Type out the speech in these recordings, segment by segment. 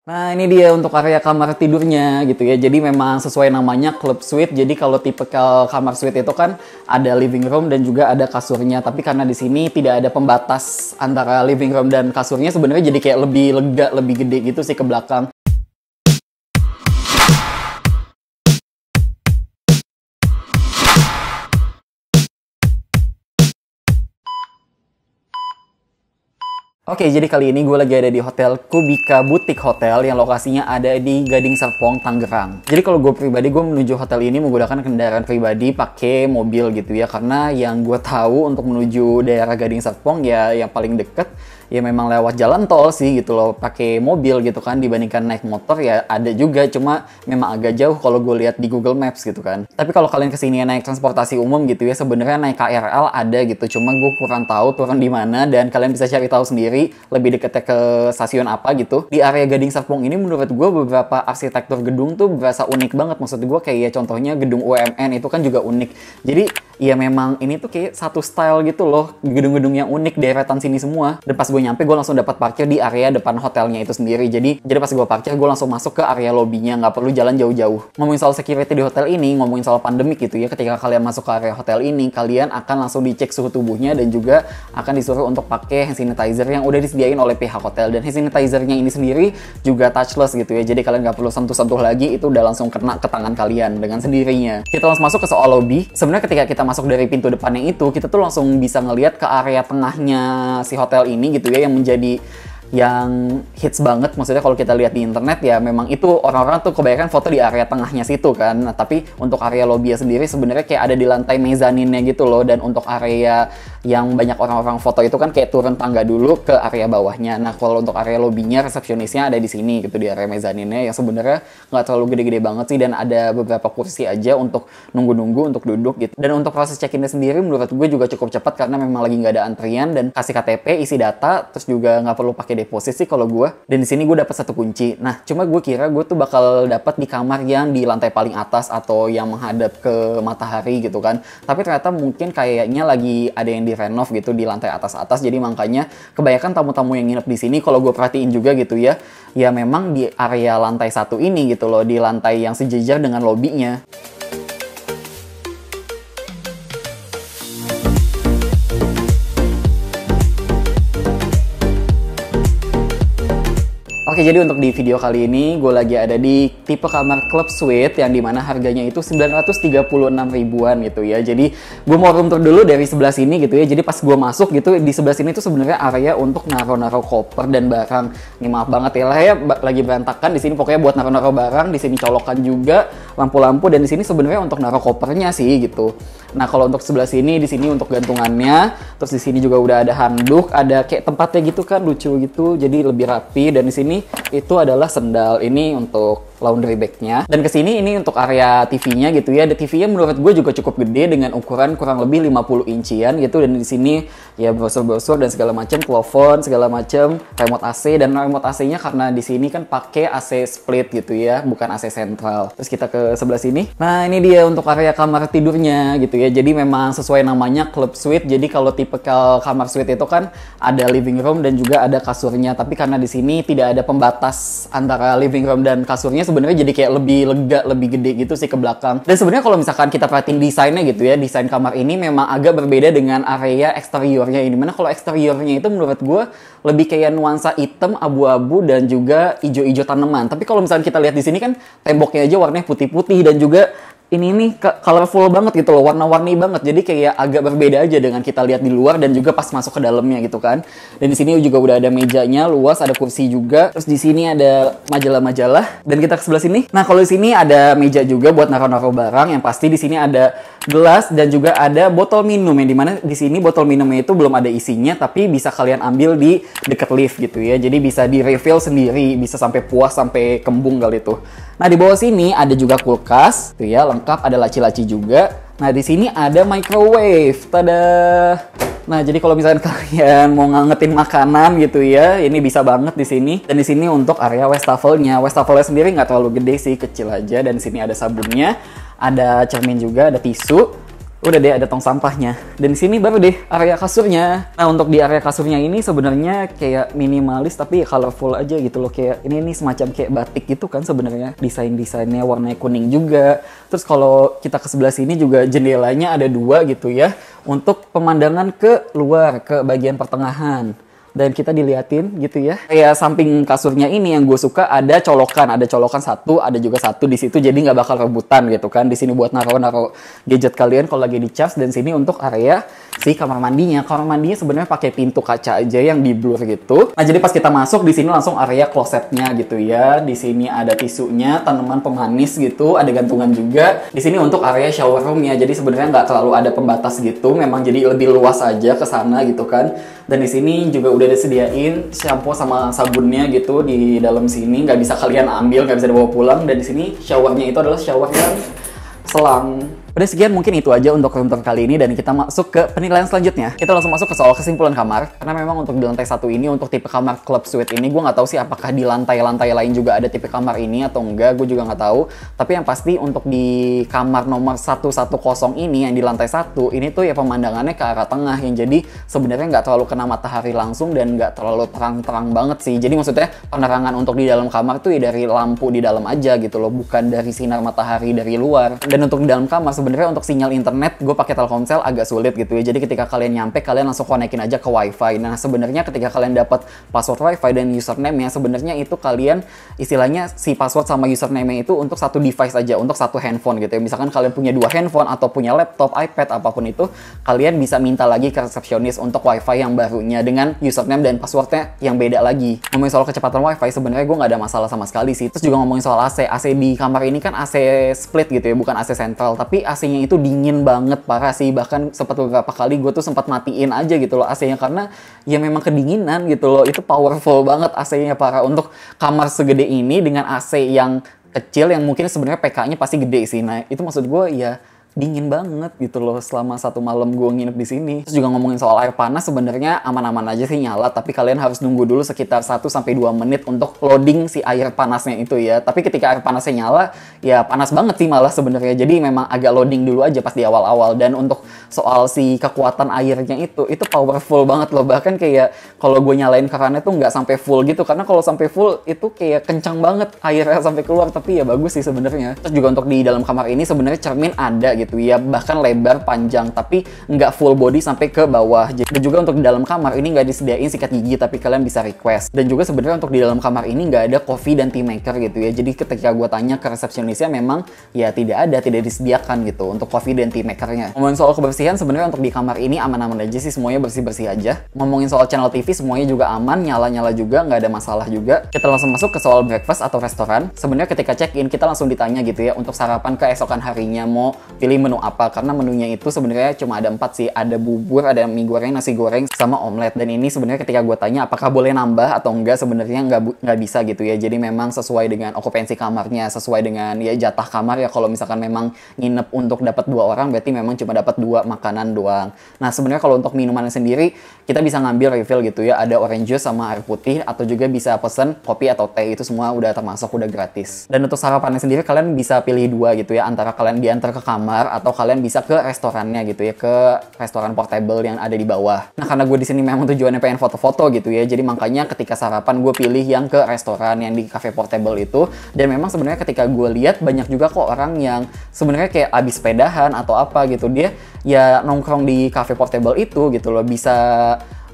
Nah, ini dia untuk area kamar tidurnya gitu ya. Jadi memang sesuai namanya club suite. Jadi kalau tipe kamar suite itu kan ada living room dan juga ada kasurnya. Tapi karena di sini tidak ada pembatas antara living room dan kasurnya, sebenarnya jadi kayak lebih lega, lebih gede gitu sih ke belakang. Oke, jadi kali ini gue lagi ada di Hotel Kubika Boutique Hotel yang lokasinya ada di Gading Serpong, Tangerang. Jadi kalau gue pribadi, gue menuju hotel ini menggunakan kendaraan pribadi pakai mobil gitu ya. Karena yang gue tahu untuk menuju daerah Gading Serpong ya yang paling deket ya memang lewat jalan tol sih gitu loh, pakai mobil gitu kan, dibandingkan naik motor ya ada juga, cuma memang agak jauh kalau gue lihat di Google Maps gitu kan. Tapi kalau kalian kesini naik transportasi umum gitu ya, sebenarnya naik KRL ada gitu, cuma gue kurang tahu turun di mana dan kalian bisa cari tahu sendiri lebih deketnya ke stasiun apa gitu. Di area Gading Serpong ini menurut gue beberapa arsitektur gedung tuh berasa unik banget, maksud gue kayak contohnya gedung UMN itu kan juga unik. Jadi ya memang ini tuh kayak satu style gitu loh, gedung-gedung yang unik deretan sini semua. Dan pas gue nyampe, gue langsung dapat parkir di area depan hotelnya itu sendiri. Jadi pas gue parkir, gue langsung masuk ke area lobbynya, nggak perlu jalan jauh-jauh. Ngomongin soal security di hotel ini, ngomongin soal pandemik gitu ya, ketika kalian masuk ke area hotel ini, kalian akan langsung dicek suhu tubuhnya dan juga akan disuruh untuk pakai hand sanitizer yang udah disediain oleh pihak hotel. Dan hand sanitizernya ini sendiri juga touchless gitu ya, jadi kalian nggak perlu sentuh-sentuh lagi, itu udah langsung kena ke tangan kalian dengan sendirinya. Kita langsung masuk ke soal lobby. Sebenarnya ketika kita masuk dari pintu depannya itu, kita tuh langsung bisa ngelihat ke area tengahnya si hotel ini gitu ya, yang menjadi yang hits banget. Maksudnya kalau kita lihat di internet ya memang itu orang-orang tuh kebanyakan foto di area tengahnya situ kan. Nah, tapi untuk area lobby sendiri sebenarnya kayak ada di lantai mezaninnya gitu loh. Dan untuk area yang banyak orang-orang foto itu kan kayak turun tangga dulu ke area bawahnya. Nah, kalau untuk area lobbynya, resepsionisnya ada di sini gitu, di area mezaninnya yang sebenarnya nggak terlalu gede-gede banget sih, dan ada beberapa kursi aja untuk nunggu-nunggu untuk duduk gitu. Dan untuk proses check-in sendiri menurut gue juga cukup cepat karena memang lagi nggak ada antrian, dan kasih KTP, isi data, terus juga nggak perlu pakai deposit sih kalau gue. Dan di sini gue dapat satu kunci. Nah, cuma gue kira gue tuh bakal dapat di kamar yang di lantai paling atas atau yang menghadap ke matahari gitu kan. Tapi ternyata mungkin kayaknya lagi ada yang direnov gitu di lantai atas-atas. Jadi makanya kebanyakan tamu-tamu yang nginep di sini kalau gue perhatiin juga gitu ya, ya memang di area lantai satu ini gitu loh, di lantai yang sejajar dengan lobbynya. Oke, jadi untuk di video kali ini gue lagi ada di tipe kamar club suite yang dimana harganya itu 936 ribuan gitu ya. Jadi gue mau room tour dulu dari sebelah sini gitu ya. Jadi pas gue masuk gitu, di sebelah sini tuh sebenarnya area untuk naro-naro koper dan barang. Ini maaf banget ya lah ya, lagi berantakan di sini, pokoknya buat naro-naro barang. Di sini colokan juga lampu-lampu, dan di sini sebenarnya untuk naro kopernya sih gitu. Nah, kalau untuk sebelah sini, di sini untuk gantungannya, terus di sini juga udah ada handuk, ada kayak tempatnya gitu kan, lucu gitu. Jadi lebih rapi. Dan di sini itu adalah sendal, ini untuk laundry bagnya. Dan kesini ini untuk area TV-nya gitu ya. Ada TV-nya menurut gue juga cukup gede dengan ukuran kurang lebih 50 incian gitu. Dan di sini ya brosur-brosur dan segala macam, plafon segala macam, remote AC. Dan remote AC-nya karena di sini kan pakai AC split gitu ya, bukan AC sentral. Terus kita ke sebelah sini. Nah, ini dia untuk area kamar tidurnya gitu ya. Jadi memang sesuai namanya club suite. Jadi kalau tipe kamar suite itu kan ada living room dan juga ada kasurnya. Tapi karena di sini tidak ada pembatas antara living room dan kasurnya, sebenarnya jadi kayak lebih lega, lebih gede gitu sih ke belakang. Dan sebenarnya kalau misalkan kita perhatiin desainnya gitu ya, desain kamar ini memang agak berbeda dengan area eksteriornya ini. Mana kalau eksteriornya itu menurut gue lebih kayak nuansa hitam, abu-abu, dan juga hijau-hijau tanaman. Tapi kalau misalkan kita lihat di sini kan temboknya aja warnanya putih-putih, dan juga ini nih colorful banget gitu loh, warna-warni banget. Jadi kayak agak berbeda aja dengan kita lihat di luar dan juga pas masuk ke dalamnya gitu kan. Dan di sini juga udah ada mejanya luas, ada kursi juga. Terus di sini ada majalah-majalah. Dan kita ke sebelah sini. Nah, kalau di sini ada meja juga buat naruh-naruh barang. Yang pasti di sini ada gelas dan juga ada botol minum, yang dimana di sini botol minumnya itu belum ada isinya, tapi bisa kalian ambil di dekat lift gitu ya. Jadi bisa di refill sendiri, bisa sampai puas, sampai kembung kali itu. Nah, di bawah sini ada juga kulkas, tuh ya, lengkap, ada laci-laci juga. Nah, di sini ada microwave, tada. Nah, jadi kalau misalnya kalian mau ngangetin makanan gitu ya, ini bisa banget di sini. Dan di sini untuk area wastafel-nya. Wastafel-nya sendiri nggak terlalu gede sih, kecil aja. Dan di sini ada sabunnya, ada cermin juga, ada tisu. Udah deh ada tong sampahnya. Dan di sini baru deh area kasurnya. Nah, untuk di area kasurnya ini sebenarnya kayak minimalis tapi colorful aja gitu loh. Kayak ini semacam kayak batik gitu kan sebenarnya. Desainnya warnanya kuning juga. Terus kalau kita ke sebelah sini juga jendelanya ada 2 gitu ya. Untuk pemandangan ke luar, ke bagian pertengahan. Dan kita diliatin gitu ya. Kayak samping kasurnya ini yang gue suka ada colokan 1, ada juga 1 di situ, jadi nggak bakal rebutan gitu kan. Di sini buat naruh gadget kalian kalau lagi di charge, dan sini untuk area si kamar mandinya. Kamar mandinya sebenarnya pakai pintu kaca aja yang di blur gitu. Nah, jadi pas kita masuk di sini langsung area klosetnya gitu ya. Di sini ada tisunya, tanaman pemanis gitu, ada gantungan juga. Di sini untuk area shower roomnya. Jadi sebenarnya nggak terlalu ada pembatas gitu, memang jadi lebih luas aja ke sana gitu kan. Dan di sini juga udah disediain shampoo sama sabunnya gitu di dalam sini, nggak bisa kalian ambil, nggak bisa dibawa pulang. Dan di sini showernya itu adalah shower yang selang. Udah sekian mungkin itu aja untuk room tour kali ini, dan kita masuk ke penilaian selanjutnya. Kita langsung masuk ke soal kesimpulan kamar. Karena memang untuk di lantai 1 ini, untuk tipe kamar club suite ini, gue nggak tahu sih apakah di lantai-lantai lain juga ada tipe kamar ini atau enggak, gue juga nggak tahu. Tapi yang pasti untuk di kamar nomor 110 ini yang di lantai 1 ini tuh ya pemandangannya ke arah tengah, yang jadi sebenarnya nggak terlalu kena matahari langsung dan nggak terlalu terang-terang banget sih. Jadi maksudnya penerangan untuk di dalam kamar tuh ya dari lampu di dalam aja gitu loh, bukan dari sinar matahari dari luar. Dan untuk di dalam kamar sebenarnya untuk sinyal internet gue pakai Telkomsel agak sulit gitu ya. Jadi ketika kalian nyampe, kalian langsung konekin aja ke WiFi. Nah, sebenarnya ketika kalian dapat password WiFi dan username-nya, sebenarnya itu kalian istilahnya si password sama username-nya itu untuk satu device aja, untuk satu handphone gitu ya. Misalkan kalian punya 2 handphone atau punya laptop, iPad, apapun itu, kalian bisa minta lagi ke resepsionis untuk WiFi yang barunya dengan username dan passwordnya yang beda lagi. Ngomongin soal kecepatan WiFi, sebenarnya gue nggak ada masalah sama sekali sih. Terus juga ngomongin soal AC di kamar ini kan AC split gitu ya, bukan AC sentral, tapi AC-nya itu dingin banget, parah sih. Bahkan sempat beberapa kali gue tuh sempat matiin aja gitu loh AC-nya, karena ya memang kedinginan gitu loh. Itu powerful banget AC-nya, parah. Untuk kamar segede ini dengan AC yang kecil, yang mungkin sebenarnya PK-nya pasti gede sih. Nah, itu maksud gue ya dingin banget gitu loh selama 1 malam gue nginep di sini. Terus juga ngomongin soal air panas, sebenarnya aman-aman aja sih nyala, tapi kalian harus nunggu dulu sekitar 1-2 menit untuk loading si air panasnya itu ya. Tapi ketika air panasnya nyala, ya panas banget sih malah sebenarnya. Jadi memang agak loading dulu aja pas di awal-awal. Dan untuk soal si kekuatan airnya itu powerful banget loh. Bahkan kayak kalau gue nyalain kerannya tuh nggak sampai full gitu, karena kalau sampai full itu kayak kencang banget airnya sampai keluar. Tapi ya bagus sih sebenarnya. Terus juga untuk di dalam kamar ini sebenarnya cermin ada gitu ya, bahkan lebar panjang, tapi nggak full body sampai ke bawah. Dan juga untuk di dalam kamar ini nggak disediain sikat gigi, tapi kalian bisa request. Dan juga sebenarnya untuk di dalam kamar ini nggak ada coffee dan tea maker gitu ya. Jadi ketika gue tanya ke resepsionisnya, memang ya tidak disediakan gitu untuk coffee dan tea makernya. Ngomongin soal kebersihan, sebenarnya untuk di kamar ini aman-aman aja sih, semuanya bersih-bersih aja. Ngomongin soal channel TV, semuanya juga aman, nyala-nyala juga, nggak ada masalah juga. Kita langsung masuk ke soal breakfast atau restoran. Sebenarnya ketika check-in kita langsung ditanya gitu ya, untuk sarapan keesokan harinya mau pilih menu apa, karena menunya itu sebenarnya cuma ada 4 sih. Ada bubur, ada mie goreng, nasi goreng, sama omelet. Dan ini sebenarnya ketika gue tanya apakah boleh nambah atau enggak, sebenarnya nggak bisa gitu ya. Jadi memang sesuai dengan okupansi kamarnya, sesuai dengan ya jatah kamar ya. Kalau misalkan memang nginep untuk dapat 2 orang, berarti memang cuma dapat 2 makanan doang. Nah, sebenarnya kalau untuk minumannya sendiri, kita bisa ngambil refill gitu ya. Ada orange juice sama air putih, atau juga bisa pesen kopi atau teh, itu semua udah termasuk, udah gratis. Dan untuk sarapannya sendiri kalian bisa pilih 2 gitu ya, antara kalian diantar ke kamar atau kalian bisa ke restorannya gitu ya, ke restoran portable yang ada di bawah. Nah, karena gue di sini memang tujuannya pengen foto-foto gitu ya, jadi makanya ketika sarapan gue pilih yang ke restoran yang di cafe portable itu. Dan memang sebenarnya ketika gue lihat banyak juga kok orang yang sebenarnya kayak abis sepedahan atau apa gitu, dia ya nongkrong di cafe portable itu gitu loh, bisa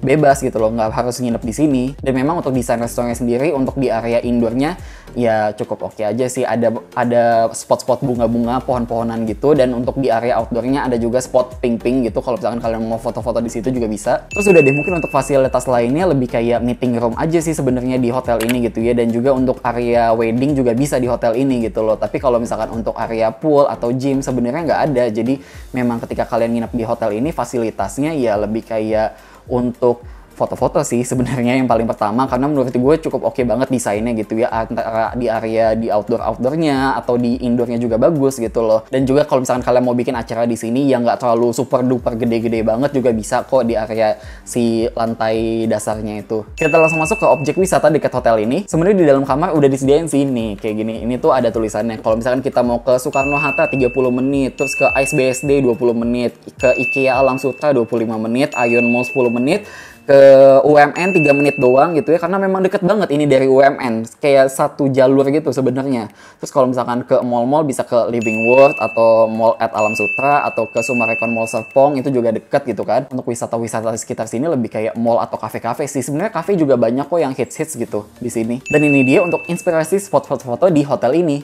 bebas gitu loh, nggak harus nginep di sini. Dan memang untuk desain restorannya sendiri, untuk di area indoornya ya cukup oke aja sih. Ada spot-spot bunga-bunga, pohon-pohonan gitu. Dan untuk di area outdoornya ada juga spot pink-pink gitu, kalau misalkan kalian mau foto-foto di situ juga bisa. Terus udah deh, mungkin untuk fasilitas lainnya lebih kayak meeting room aja sih sebenarnya di hotel ini gitu ya. Dan juga untuk area wedding juga bisa di hotel ini gitu loh. Tapi kalau misalkan untuk area pool atau gym sebenarnya nggak ada. Jadi memang ketika kalian nginep di hotel ini, fasilitasnya ya lebih kayak untuk foto-foto sih sebenarnya yang paling pertama, karena menurut gue cukup oke banget desainnya gitu ya, antara di area di outdoornya atau di indoornya juga bagus gitu loh. Dan juga kalau misalkan kalian mau bikin acara di sini yang nggak terlalu super duper gede-gede banget juga bisa kok di area si lantai dasarnya itu. Kita langsung masuk ke objek wisata dekat hotel ini. Sebenarnya di dalam kamar udah disediain sih nih kayak gini. Ini tuh ada tulisannya. Kalau misalkan kita mau ke Soekarno-Hatta 30 menit, terus ke Ice BSD 20 menit, ke IKEA Alam Sutra 25 menit, Ion Mall 10 menit, ke UMN 3 menit doang gitu ya, karena memang deket banget ini dari UMN, kayak satu jalur gitu sebenarnya. Terus kalau misalkan ke mall-mall bisa ke Living World atau Mall at Alam Sutra atau ke Summarecon Mall Serpong, itu juga deket gitu kan. Untuk wisata-wisata sekitar sini lebih kayak mall atau kafe-kafe sih. Sebenarnya kafe juga banyak kok yang hits-hits gitu di sini. Dan ini dia untuk inspirasi spot foto-foto di hotel ini.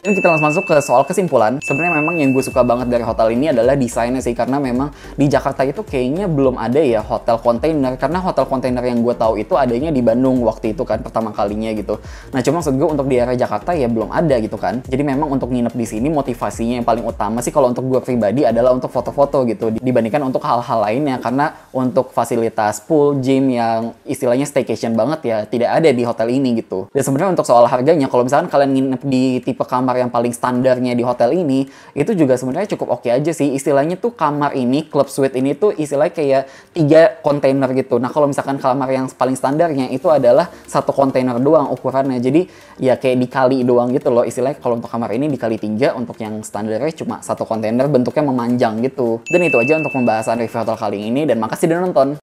Kita langsung masuk ke soal kesimpulan. Sebenarnya memang yang gue suka banget dari hotel ini adalah desainnya sih, karena memang di Jakarta itu kayaknya belum ada ya hotel kontainer, karena hotel kontainer yang gue tahu itu adanya di Bandung waktu itu kan pertama kalinya gitu. Nah cuma maksud gue untuk di area Jakarta ya belum ada gitu kan. Jadi memang untuk nginep di sini motivasinya yang paling utama sih kalau untuk gue pribadi adalah untuk foto-foto gitu, dibandingkan untuk hal-hal lainnya, karena untuk fasilitas pool, gym yang istilahnya staycation banget ya tidak ada di hotel ini gitu. Dan sebenarnya untuk soal harganya, kalau misalkan kalian nginep di tipe kamar yang paling standarnya di hotel ini, itu juga sebenarnya cukup oke aja sih. Istilahnya tuh kamar ini, club suite ini tuh istilahnya kayak 3 kontainer gitu. Nah kalau misalkan kamar yang paling standarnya itu adalah 1 kontainer doang ukurannya. Jadi ya kayak dikali doang gitu loh. Istilahnya kalau untuk kamar ini dikali 3, untuk yang standarnya cuma 1 kontainer bentuknya memanjang gitu. Dan itu aja untuk pembahasan review hotel kali ini, dan makasih udah nonton.